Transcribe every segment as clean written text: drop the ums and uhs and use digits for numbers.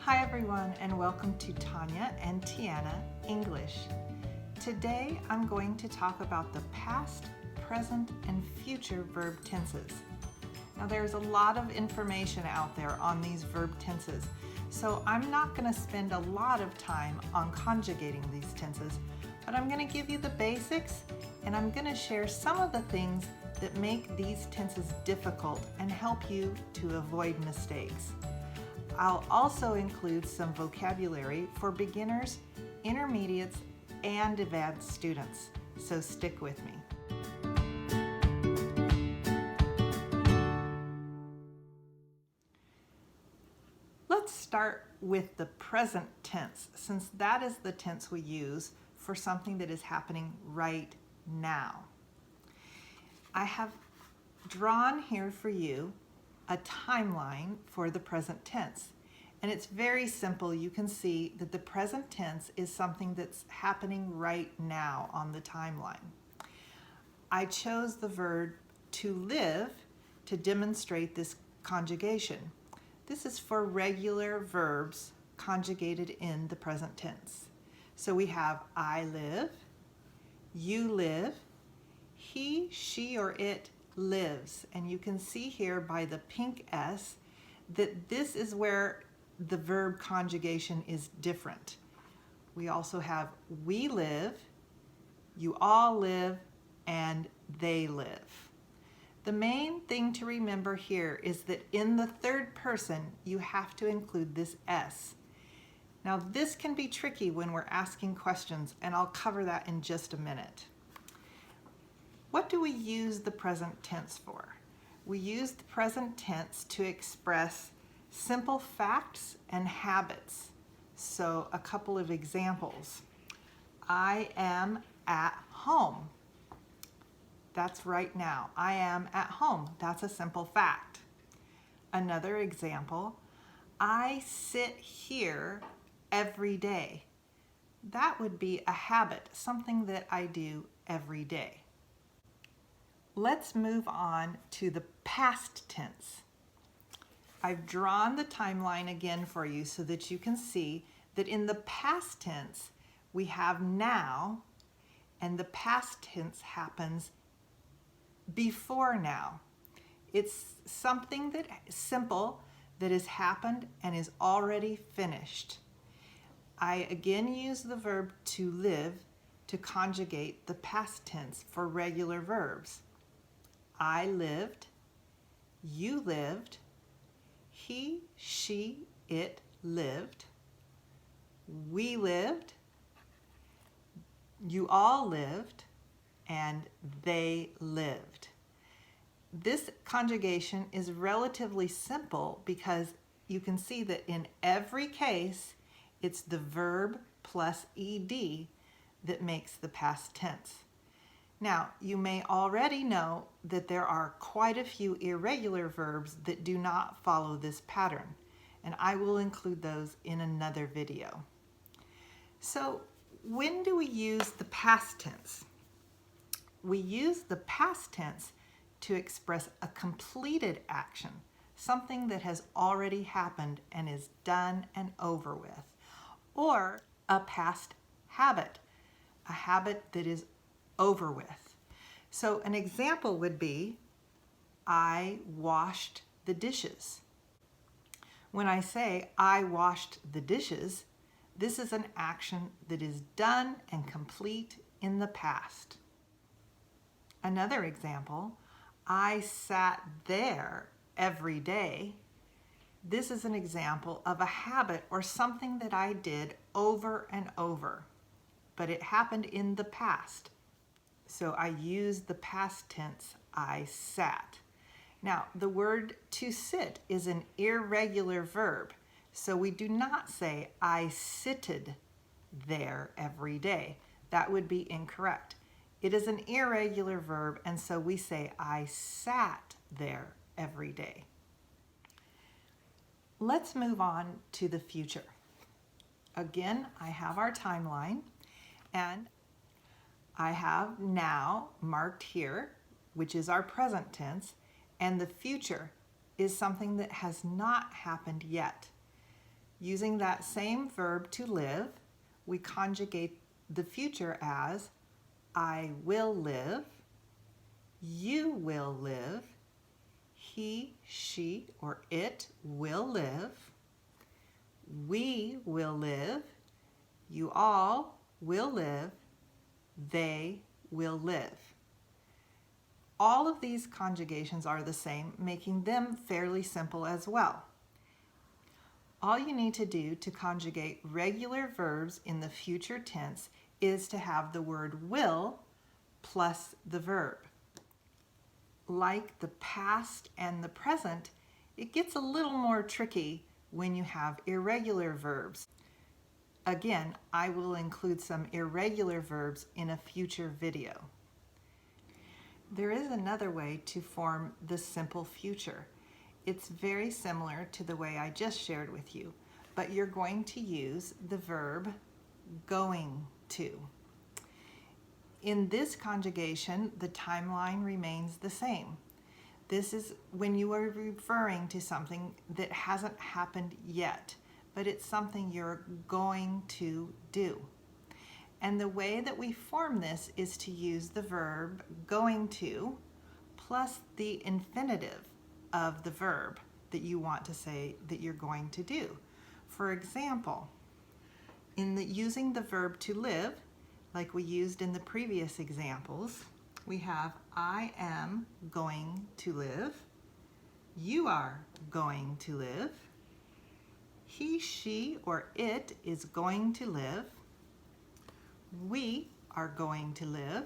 Hi everyone, and welcome to Tanya and Tiana English. Today I'm going to talk about the past, present, and future verb tenses. Now there's a lot of information out there on these verb tenses, so I'm not going to spend a lot of time on conjugating these tenses, but I'm going to give you the basics and I'm going to share some of the things that make these tenses difficult and help you to avoid mistakes. I'll also include some vocabulary for beginners, intermediates, and advanced students, so stick with me. Let's start with the present tense, since that is the tense we use for something that is happening right now. I have drawn here for you a timeline for the present tense. And it's very simple. You can see that the present tense is something that's happening right now on the timeline. I chose the verb to live to demonstrate this conjugation. This is for regular verbs conjugated in the present tense. So we have I live, you live, he, she, or it lives. And you can see here by the pink S that this is where the verb conjugation is different. We also have we live, you all live, and they live. The main thing to remember here is that in the third person you have to include this S. Now this can be tricky when we're asking questions, and I'll cover that in just a minute. What do we use the present tense for? We use the present tense to express simple facts and habits. So a couple of examples. I am at home. That's right now. I am at home. That's a simple fact. Another example, I sit here every day. That would be a habit, something that I do every day. Let's move on to the past tense. I've drawn the timeline again for you so that you can see that in the past tense we have now, and the past tense happens before now. It's something that simple that has happened and is already finished. I again use the verb to live to conjugate the past tense for regular verbs. I lived, you lived, he, she, it lived, we lived, you all lived, and they lived. This conjugation is relatively simple because you can see that in every case it's the verb plus ed that makes the past tense. Now, you may already know that there are quite a few irregular verbs that do not follow this pattern, and I will include those in another video. So, when do we use the past tense? We use the past tense to express a completed action, something that has already happened and is done and over with, or a past habit, a habit that is over with. So an example would be, I washed the dishes. When I say I washed the dishes, this is an action that is done and complete in the past. Another example, I sat there every day. This is an example of a habit or something that I did over and over, but it happened in the past. So I use the past tense, I sat. Now, the word to sit is an irregular verb, so we do not say I sitted there every day. That would be incorrect. It is an irregular verb, and so we say I sat there every day. Let's move on to the future. Again, I have our timeline, and I have now marked here, which is our present tense, and the future is something that has not happened yet. Using that same verb to live, we conjugate the future as I will live, you will live, he, she, or it will live, we will live, you all will live, they will live. All of these conjugations are the same, making them fairly simple as well. All you need to do to conjugate regular verbs in the future tense is to have the word will plus the verb. Like the past and the present, it gets a little more tricky when you have irregular verbs. Again, I will include some irregular verbs in a future video. There is another way to form the simple future. It's very similar to the way I just shared with you, but you're going to use the verb going to. In this conjugation, the timeline remains the same. This is when you are referring to something that hasn't happened yet, but it's something you're going to do. And the way that we form this is to use the verb going to plus the infinitive of the verb that you want to say that you're going to do. For example, using the verb to live, like we used in the previous examples, we have I am going to live, you are going to live, he, she, or it is going to live, we are going to live,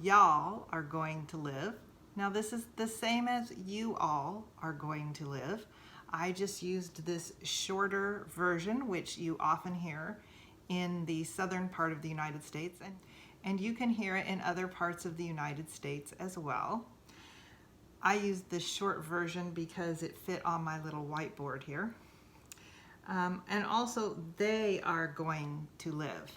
y'all are going to live. Now this is the same as you all are going to live. I just used this shorter version, which you often hear in the southern part of the United States, and you can hear it in other parts of the United States as well. I used the short version because it fit on my little whiteboard here. And also, they are going to live.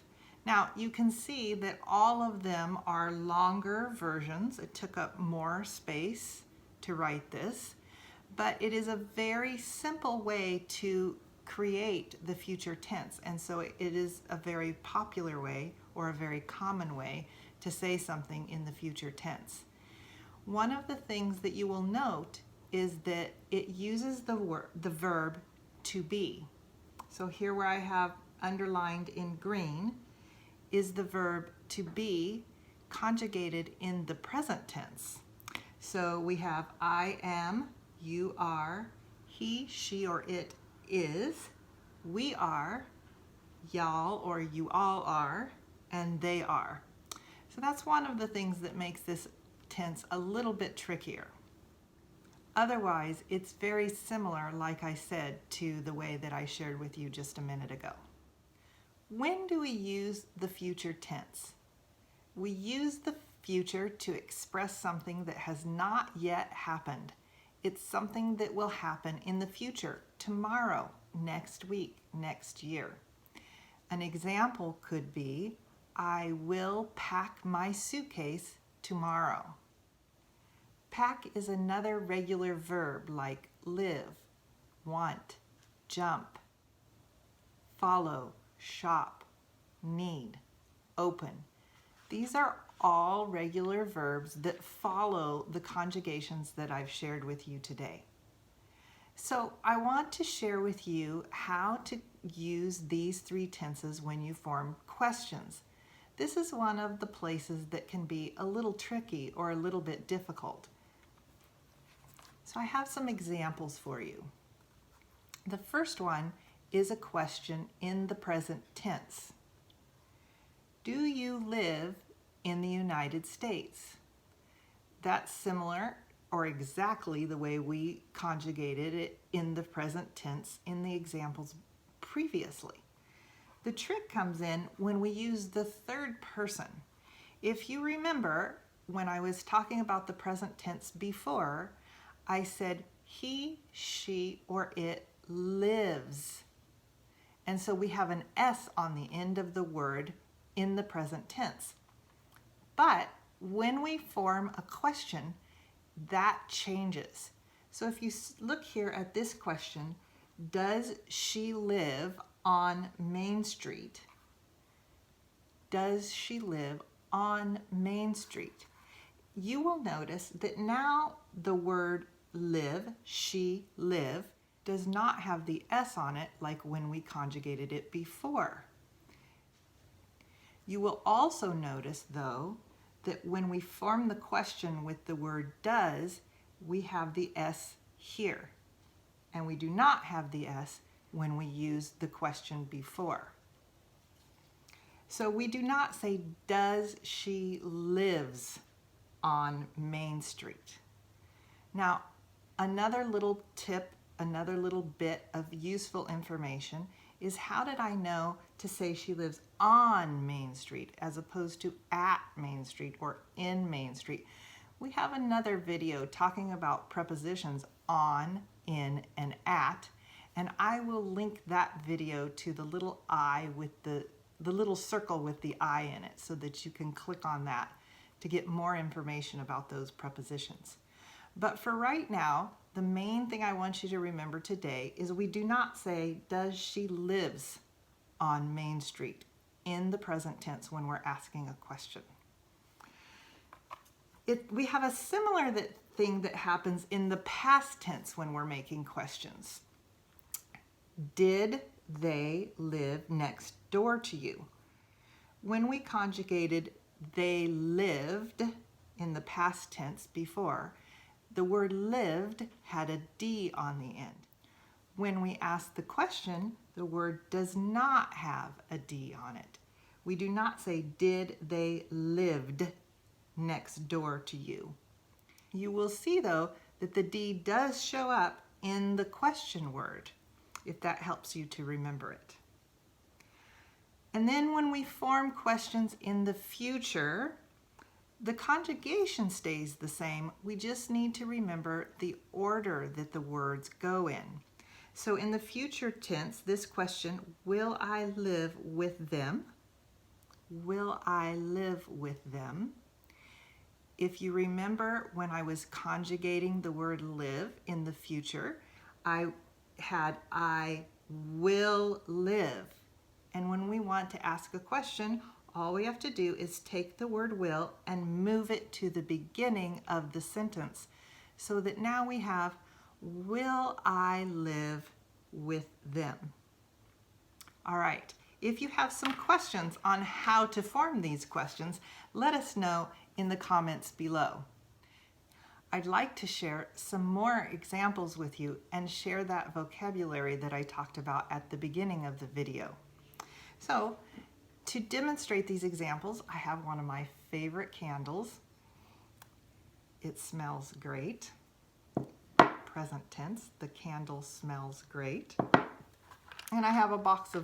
Now, you can see that all of them are longer versions. It took up more space to write this, but it is a very simple way to create the future tense, and so it is a very popular way or a very common way to say something in the future tense. One of the things that you will note is that it uses the verb to be. So here where I have underlined in green is the verb to be conjugated in the present tense. So we have I am, you are, he, she, or it is, we are, y'all or you all are, and they are. So that's one of the things that makes this tense a little bit trickier. Otherwise, it's very similar, like I said, to the way that I shared with you just a minute ago. When do we use the future tense? We use the future to express something that has not yet happened. It's something that will happen in the future, tomorrow, next week, next year. An example could be, I will pack my suitcase tomorrow. Pack is another regular verb like live, want, jump, follow, shop, need, open. These are all regular verbs that follow the conjugations that I've shared with you today. So I want to share with you how to use these three tenses when you form questions. This is one of the places that can be a little tricky or a little bit difficult. So I have some examples for you. The first one is a question in the present tense. Do you live in the United States? That's similar or exactly the way we conjugated it in the present tense in the examples previously. The trick comes in when we use the third person. If you remember, when I was talking about the present tense before, I said he, she, or it lives. And so we have an S on the end of the word in the present tense. But when we form a question, that changes. So if you look here at this question, Does she live on Main Street? Does she live on Main Street? You will notice that now the word live, she, live, does not have the S on it like when we conjugated it before. You will also notice, though, that when we form the question with the word does, we have the S here. And we do not have the S when we use the question before. So we do not say, does she lives on Main Street? Now, another little tip, another little bit of useful information is, how did I know to say she lives on Main Street as opposed to at Main Street or in Main Street? We have another video talking about prepositions on, in, and at, and I will link that video to the little I with the little circle with the I in it, so that you can click on that to get more information about those prepositions. But for right now, the main thing I want you to remember today is we do not say, does she lives on Main Street in the present tense when we're asking a question. We have a similar thing that happens in the past tense when we're making questions. Did they live next door to you? When we conjugated they lived in the past tense before, the word lived had a D on the end. When we ask the question, the word does not have a D on it. We do not say, did they lived next door to you? You will see, though, that the D does show up in the question word, if that helps you to remember it. And then when we form questions in the future, the conjugation stays the same. We just need to remember the order that the words go in. So in the future tense, this question, will I live with them? Will I live with them? If you remember when I was conjugating the word live in the future, I had I will live. And when we want to ask a question, all we have to do is take the word will and move it to the beginning of the sentence, so that now we have, will I live with them? All right, if you have some questions on how to form these questions, let us know in the comments below. I'd like to share some more examples with you and share that vocabulary that I talked about at the beginning of the video. So, to demonstrate these examples, I have one of my favorite candles. It smells great. Present tense, the candle smells great. And I have a box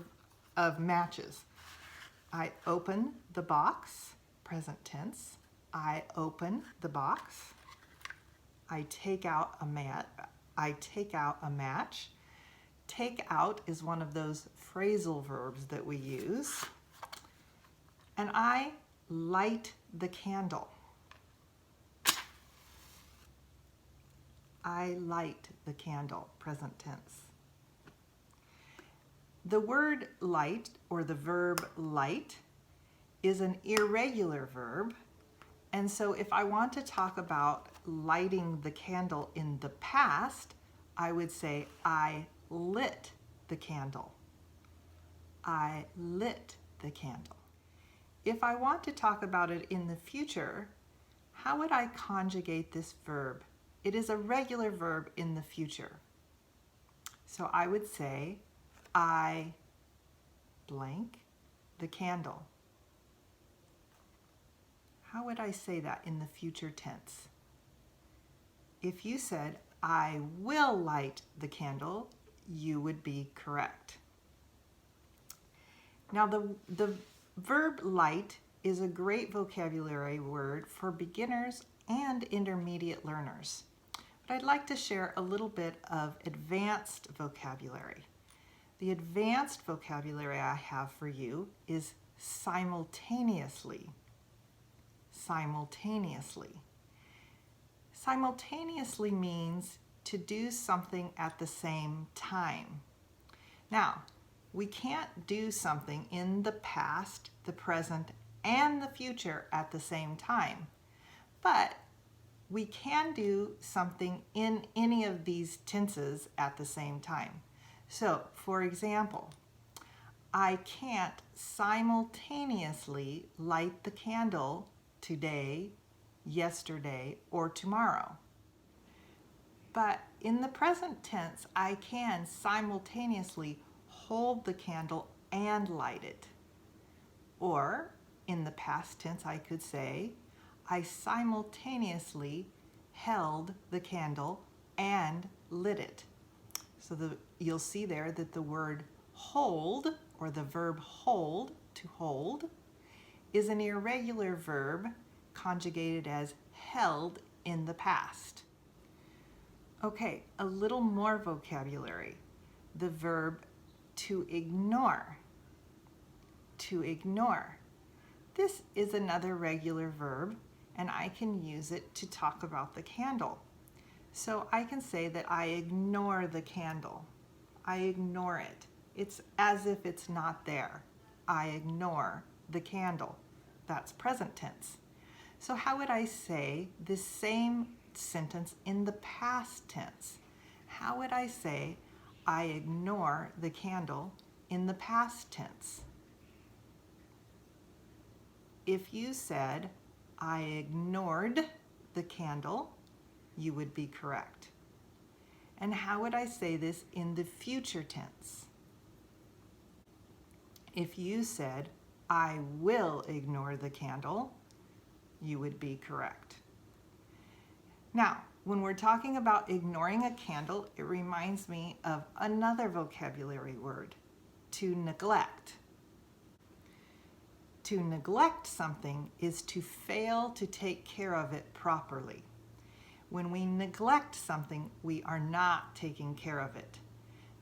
of matches. I open the box, present tense. I open the box. I take out a match. Take out is one of those phrasal verbs that we use. And I light the candle. I light the candle, present tense. The word light, or the verb light, is an irregular verb. And so if I want to talk about lighting the candle in the past, I would say, I lit the candle. I lit the candle. If I want to talk about it in the future, how would I conjugate this verb? It is a regular verb in the future. So I would say, I blank the candle. How would I say that in the future tense? If you said, I will light the candle, you would be correct. Now the verb light is a great vocabulary word for beginners and intermediate learners. But I'd like to share a little bit of advanced vocabulary. The advanced vocabulary I have for you is simultaneously. Simultaneously. Simultaneously means to do something at the same time. Now, we can't do something in the past, the present, and the future at the same time, but we can do something in any of these tenses at the same time. So, for example, I can't simultaneously light the candle today, yesterday, or tomorrow. But in the present tense, I can simultaneously hold the candle and light it. Or in the past tense, I could say, I simultaneously held the candle and lit it. So you'll see there that the word hold, or the verb hold, to hold, is an irregular verb conjugated as held in the past. Okay, a little more vocabulary. The verb to ignore. To ignore. This is another regular verb, and I can use it to talk about the candle. So I can say that I ignore the candle. I ignore it. It's as if it's not there. I ignore the candle. That's present tense. So how would I say this same sentence in the past tense? How would I say I ignore the candle in the past tense? If you said I ignored the candle, you would be correct. And how would I say this in the future tense? If you said I will ignore the candle, you would be correct. Now, when we're talking about ignoring a candle, it reminds me of another vocabulary word, to neglect. To neglect something is to fail to take care of it properly. When we neglect something, we are not taking care of it.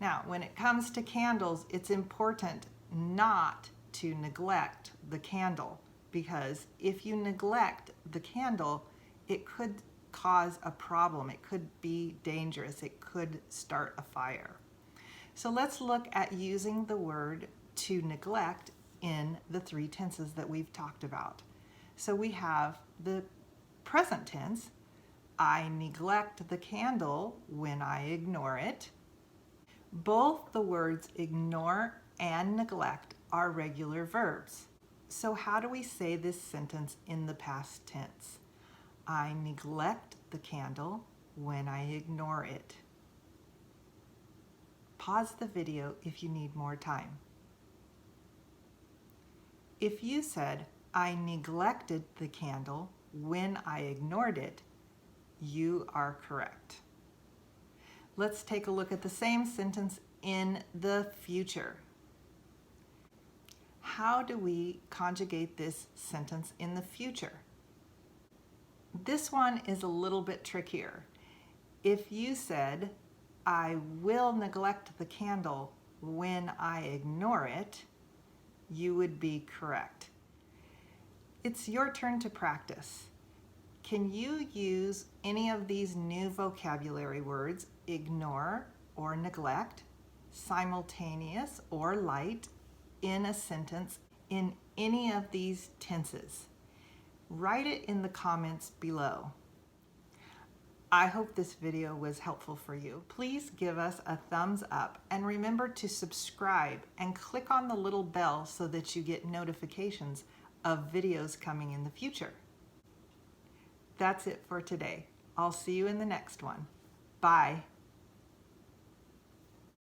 Now, when it comes to candles, it's important not to neglect the candle, because if you neglect the candle, it could cause a problem. It could be dangerous. It could start a fire. So let's look at using the word to neglect in the three tenses that we've talked about. So we have the present tense, I neglect the candle when I ignore it. Both the words ignore and neglect are regular verbs. So how do we say this sentence in the past tense? I neglect the candle when I ignore it. Pause the video if you need more time. If you said, I neglected the candle when I ignored it, you are correct. Let's take a look at the same sentence in the future. How do we conjugate this sentence in the future? This one is a little bit trickier. If you said, I will neglect the candle when I ignore it, you would be correct. It's your turn to practice. Can you use any of these new vocabulary words, ignore or neglect, simultaneous or light, in a sentence in any of these tenses? Write it in the comments below. I hope this video was helpful for you. Please give us a thumbs up and remember to subscribe and click on the little bell so that you get notifications of videos coming in the future. That's it for today. I'll see you in the next one. Bye.